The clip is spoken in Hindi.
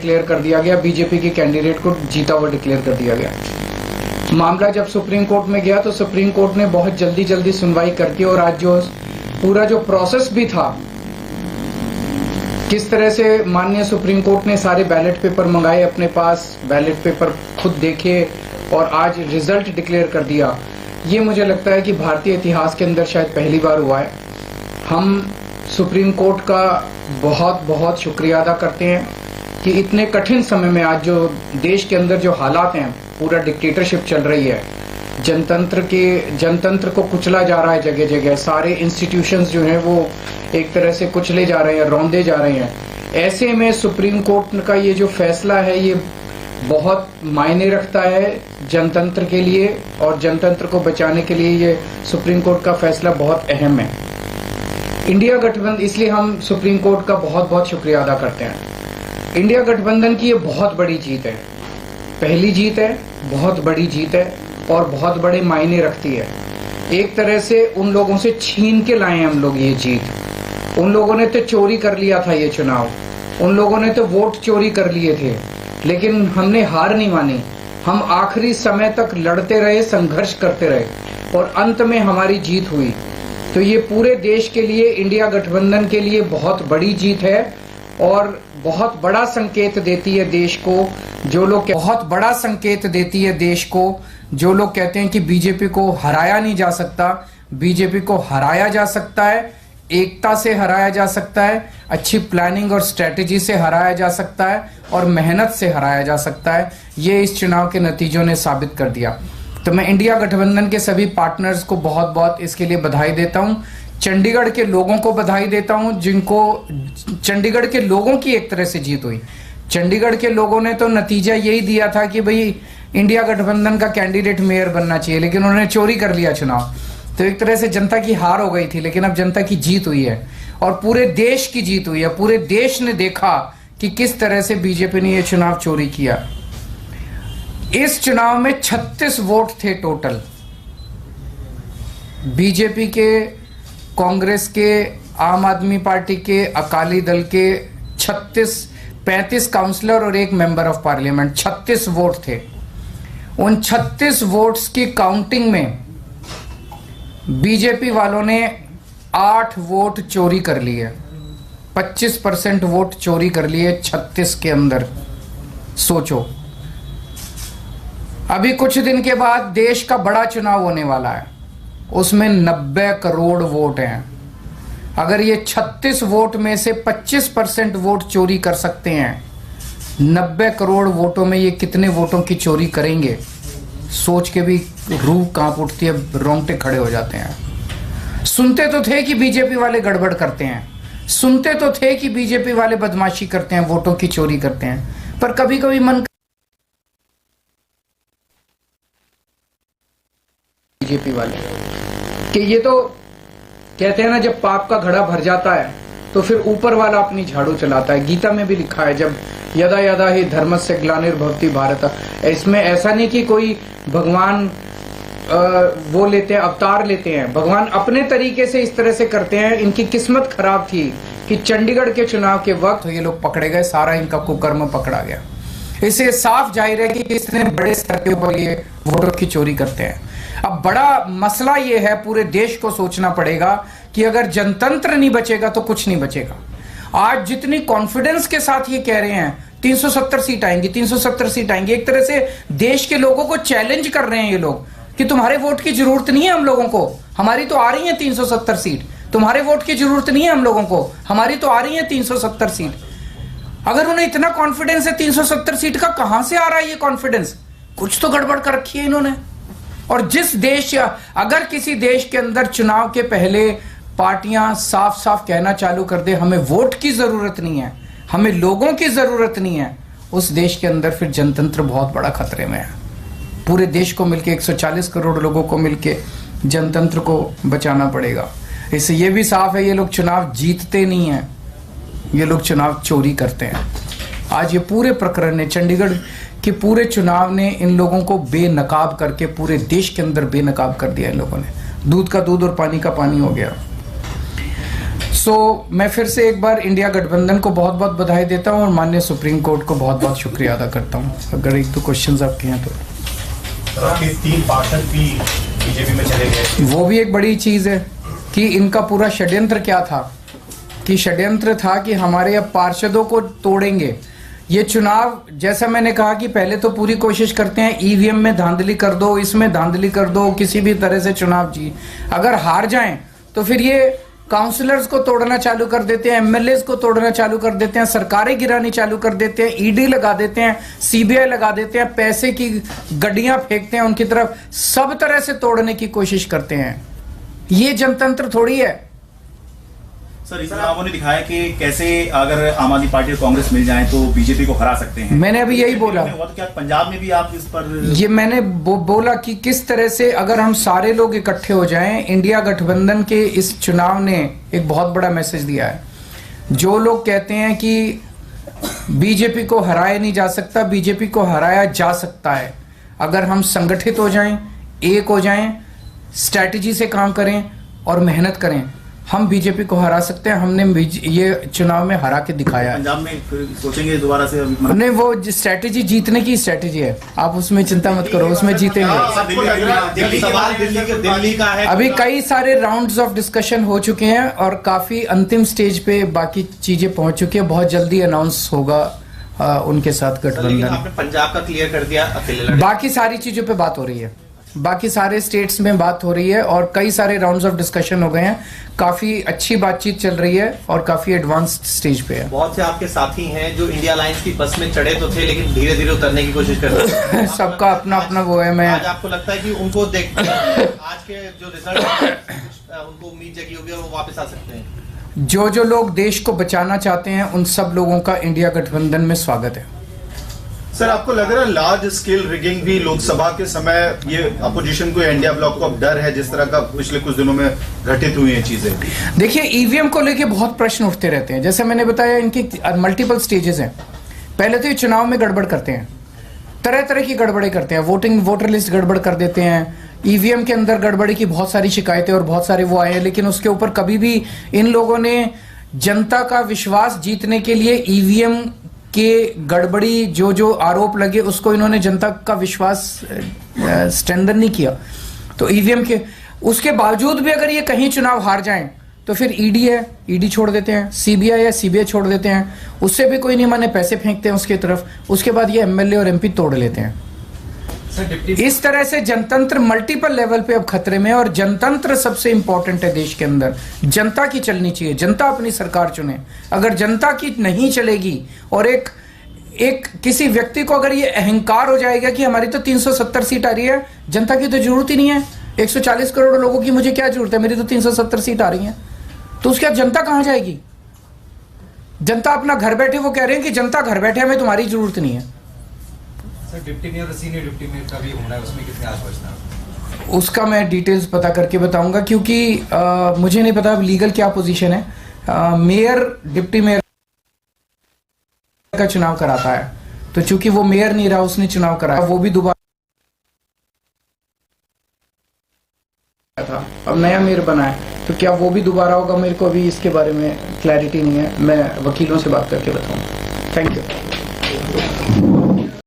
डिक्लेयर कर दिया गया, बीजेपी के कैंडिडेट को जीता हुआ डिक्लेयर कर दिया गया। मामला जब सुप्रीम कोर्ट में गया तो सुप्रीम कोर्ट ने बहुत जल्दी सुनवाई करके, और आज जो पूरा जो प्रोसेस भी था, किस तरह से माननीय सुप्रीम कोर्ट ने सारे बैलेट पेपर मंगाए अपने पास, बैलेट पेपर खुद देखे और आज रिजल्ट डिक्लेयर कर दिया, ये मुझे लगता है कि भारतीय इतिहास के अंदर शायद पहली बार हुआ है। हम सुप्रीम कोर्ट का बहुत शुक्रिया अदा करते हैं कि इतने कठिन समय में आज जो देश के अंदर जो हालात हैं, पूरा डिक्टेटरशिप चल रही है, जनतंत्र को कुचला जा रहा है जगह जगह, सारे इंस्टीट्यूशंस जो हैं वो एक तरह से कुचले जा रहे हैं, रौंदे जा रहे हैं। ऐसे में सुप्रीम कोर्ट का ये जो फैसला है ये बहुत मायने रखता है जनतंत्र के लिए, और जनतंत्र को बचाने के लिए ये सुप्रीम कोर्ट का फैसला बहुत अहम है। इंडिया गठबंधन, इसलिए हम सुप्रीम कोर्ट का बहुत शुक्रिया अदा करते हैं। इंडिया गठबंधन की ये बहुत बड़ी जीत है, पहली जीत है, बहुत बड़ी जीत है और बहुत बड़े मायने रखती है। एक तरह से उन लोगों से छीन के लाए हम लोग ये जीत। उन लोगों ने तो चोरी कर लिया था ये चुनाव, उन लोगों ने तो वोट चोरी कर लिए थे, लेकिन हमने हार नहीं मानी। हम आखिरी समय तक लड़ते रहे, संघर्ष करते रहे और अंत में हमारी जीत हुई। तो ये पूरे देश के लिए, इंडिया गठबंधन के लिए बहुत बड़ी जीत है और बहुत बड़ा संकेत देती है देश को। जो लोग जो लोग कहते हैं कि बीजेपी को हराया नहीं जा सकता, बीजेपी को हराया जा सकता है, एकता से हराया जा सकता है, अच्छी प्लानिंग और स्ट्रेटेजी से हराया जा सकता है और मेहनत से हराया जा सकता है। ये इस चुनाव के नतीजों ने साबित कर दिया। तो मैं इंडिया गठबंधन के सभी पार्टनर्स को बहुत इसके लिए बधाई देता हूं। चंडीगढ़ के लोगों को बधाई देता हूं, जिनको चंडीगढ़ के लोगों की एक तरह से जीत हुई। चंडीगढ़ के लोगों ने तो नतीजा यही दिया था कि भाई इंडिया गठबंधन का कैंडिडेट मेयर बनना चाहिए, लेकिन उन्होंने चोरी कर लिया चुनाव। तो एक तरह से जनता की हार हो गई थी, लेकिन अब जनता की जीत हुई है और पूरे देश की जीत हुई है। पूरे देश ने देखा कि किस तरह से बीजेपी ने यह चुनाव चोरी किया। इस चुनाव में 36 वोट थे टोटल, बीजेपी के, कांग्रेस के, आम आदमी पार्टी के, अकाली दल के 35 काउंसलर और एक मेंबर ऑफ पार्लियामेंट, 36 वोट थे। उन 36 वोट्स की काउंटिंग में बीजेपी वालों ने 8 वोट चोरी कर लिए, 25% वोट चोरी कर लिए 36 के अंदर। सोचो, अभी कुछ दिन के बाद देश का बड़ा चुनाव होने वाला है, उसमें 90 करोड़ वोट हैं। अगर ये 36 वोट में से 25% वोट चोरी कर सकते हैं, 90 करोड़ वोटों में ये कितने वोटों की चोरी करेंगे, सोच के भी रूह कांप उठती है, रोंगटे खड़े हो जाते हैं। सुनते तो थे कि बीजेपी वाले गड़बड़ करते हैं, सुनते तो थे कि बीजेपी वाले बदमाशी करते हैं, वोटों की चोरी करते हैं, पर कभी कभी मन बीजेपी वाले कि ये तो कहते हैं ना, जब पाप का घड़ा भर जाता है तो फिर ऊपर वाला अपनी झाड़ू चलाता है। गीता में भी लिखा है, जब यदा यदा ही धर्मस्य ग्लानिर्भवति भारत। इसमें ऐसा नहीं कि कोई भगवान वो लेते हैं, अवतार लेते हैं, भगवान अपने तरीके से इस तरह से करते हैं। इनकी किस्मत खराब थी कि चंडीगढ़ के चुनाव के वक्त ये लोग पकड़े गए, सारा इनका कुकर्म पकड़ा गया। इससे साफ जाहिर है कि किसने बड़े स्तर के ऊपर ये वोटों की चोरी करते हैं। अब बड़ा मसला ये है, पूरे देश को सोचना पड़ेगा कि अगर जनतंत्र नहीं बचेगा तो कुछ नहीं बचेगा। आज जितनी कॉन्फिडेंस के साथ ये कह रहे हैं 370 सीट आएंगी, 370 सीट आएंगी, एक तरह से देश के लोगों को चैलेंज कर रहे हैं ये लोग कि तुम्हारे वोट की जरूरत नहीं है हम लोगों को, हमारी तो आ रही है 370 सीट। तुम्हारे वोट की जरूरत नहीं है हम लोगों को, हमारी तो आ रही है 370 सीट। अगर उन्हें इतना कॉन्फिडेंस है 370 सीट का, कहां से आ रहा है ये कॉन्फिडेंस? कुछ तो गड़बड़ कर रखी है इन्होंने। और जिस देश या अगर किसी देश के अंदर चुनाव के पहले पार्टियां साफ साफ कहना चालू कर दे हमें वोट की जरूरत नहीं है, हमें लोगों की जरूरत नहीं है, उस देश के अंदर फिर जनतंत्र बहुत बड़ा खतरे में है। पूरे देश को मिलके 140 करोड़ लोगों को मिलके जनतंत्र को बचाना पड़ेगा। इससे ये भी साफ है ये लोग चुनाव जीतते नहीं हैं, ये लोग चुनाव चोरी करते हैं। आज ये पूरे प्रकरण ने, चंडीगढ़ के पूरे चुनाव ने इन लोगों को बेनकाब करके पूरे देश के अंदर बेनकाब कर दिया। इन लोगों ने दूध का दूध और पानी का पानी हो गया। मैं फिर से एक बार इंडिया गठबंधन को बहुत बहुत बधाई देता हूं और माननीय सुप्रीम कोर्ट को बहुत बहुत शुक्रिया अदा करता हूं। अगर एक दो क्वेश्चंस आपके हैं तो। आपके 3 पार्षद भी बीजेपी में चले गए, वो भी एक बड़ी चीज है कि इनका पूरा षड्यंत्र क्या था, कि षड्यंत्र था कि हमारे अब पार्षदों को तोड़ेंगे। ये चुनाव, जैसा मैंने कहा कि पहले तो पूरी कोशिश करते हैं ईवीएम में धांधली कर दो, इसमें धांधली कर दो, किसी भी तरह से चुनाव जी, अगर हार जाएं तो फिर ये काउंसलर्स को तोड़ना चालू कर देते हैं, एमएलए को तोड़ना चालू कर देते हैं, सरकारें गिरानी चालू कर देते हैं, ईडी लगा देते हैं, सीबीआई लगा देते हैं, पैसे की गड्डियां फेंकते हैं उनकी तरफ, सब तरह से तोड़ने की कोशिश करते हैं। ये जनतंत्र थोड़ी है। सर इस चुनावों ने दिखाया कि कैसे अगर आम आदमी पार्टी और कांग्रेस मिल जाए तो बीजेपी को हरा सकते हैं। मैंने अभी यही बोला, तो क्या पंजाब में भी आप इस पर ये मैंने बोला कि किस तरह से अगर हम सारे लोग इकट्ठे हो जाएं, इंडिया गठबंधन के इस चुनाव ने एक बहुत बड़ा मैसेज दिया है। जो लोग कहते हैं कि बीजेपी को हराया नहीं जा सकता, बीजेपी को हराया जा सकता है अगर हम संगठित हो जाएं, एक हो जाएं, स्ट्रैटेजी से काम करें और मेहनत करें, हम बीजेपी को हरा सकते हैं। हमने ये चुनाव में हरा के दिखाया है। पंजाब में सोचेंगे दोबारा से? नहीं, वो स्ट्रैटेजी जीतने की स्ट्रैटेजी है, आप उसमें चिंता मत करो, उसमें जीतेंगे। दिल्ली का है। अभी कई सारे राउंड्स ऑफ डिस्कशन हो चुके हैं और काफी अंतिम स्टेज पे बाकी चीजें पहुंच चुकी है। बहुत जल्दी अनाउंस होगा उनके साथ गठबंधन। आपने पंजाब का क्लियर कर दिया, अकेले बाकी सारी चीजों पे बात हो रही है, बाकी सारे स्टेट्स में बात हो रही है और कई सारे राउंड्स ऑफ डिस्कशन हो गए हैं। काफी अच्छी बातचीत चल रही है और काफी एडवांस्ड स्टेज पे है। बहुत से आपके साथी हैं जो इंडिया अलायंस की बस में चढ़े तो थे लेकिन धीरे धीरे उतरने की कोशिश कर रहे हैं। सबका अपना अपना वो है। मैं आज आपको लगता है कि उनको देख आज के जो रिजल्ट उनको उम्मीद जगी होगी और वो वापस आ सकते हैं? जो लोग देश को बचाना चाहते हैं उन सब लोगों का इंडिया गठबंधन में स्वागत है। सर आपको लग रहा है लार्ज स्केल रिगिंग भी लोकसभा के समय ये अपोजिशन को, इंडिया ब्लॉक को अब डर है, जिस तरह का पिछले कुछ दिनों में घटित हुई हैं चीजें? देखिए, ईवीएम को लेके बहुत प्रश्न उठते रहते हैं। जैसे मैंने बताया, इनके मल्टीपल स्टेजेस हैं। पहले तो ये चुनाव में गड़बड़ करते हैं, तरह तरह की गड़बड़े करते हैं, वोटर लिस्ट गड़बड़ कर देते हैं, ईवीएम के अंदर गड़बड़ी की बहुत सारी शिकायतें और बहुत सारे वो आए हैं, लेकिन उसके ऊपर कभी भी इन लोगों ने जनता का विश्वास जीतने के लिए ईवीएम के गड़बड़ी जो आरोप लगे उसको इन्होंने जनता का विश्वास स्ट्रेंथन नहीं किया। तो ईवीएम के उसके बावजूद भी अगर ये कहीं चुनाव हार जाएं तो फिर ईडी है, ईडी छोड़ देते हैं, सीबीआई है, सीबीआई छोड़ देते हैं, उससे भी कोई नहीं माने, पैसे फेंकते हैं उसकी तरफ। उसके बाद ये एमएलए और एमपी तोड़ लेते हैं। इस तरह से जनतंत्र मल्टीपल लेवल पे अब खतरे में है और जनतंत्र सबसे इंपॉर्टेंट है देश के अंदर। जनता की चलनी चाहिए, जनता अपनी सरकार चुने। अगर जनता की नहीं चलेगी और एक किसी व्यक्ति को अगर ये अहंकार हो जाएगा कि हमारी तो 370 सीट आ रही है, जनता की तो जरूरत ही नहीं है, 140 करोड़ लोगों की मुझे क्या जरूरत है, मेरी तो 370 सीट आ रही है, तो उसके बाद जनता कहां जाएगी? जनता अपना घर बैठे, वो कह रहे हैं कि जनता घर बैठे, हमें तुम्हारी जरूरत नहीं है। डिप्टी मेयर और सीनियर डिप्टी मेयर का भी होना है, उसमें कितने आश्वासन है? उसका मैं डिटेल्स पता करके बताऊंगा, क्योंकि मुझे नहीं पता लीगल क्या पोजीशन है। मेयर डिप्टी मेयर का चुनाव कराता है, तो चूंकि वो मेयर नहीं रहा, उसने चुनाव कराया, वो भी दोबारा था, अब नया मेयर बना है, तो क्या वो भी दोबारा होगा? मेरे को अभी इसके बारे में क्लैरिटी नहीं है, मैं वकीलों से बात करके बताऊंगा। Thank you.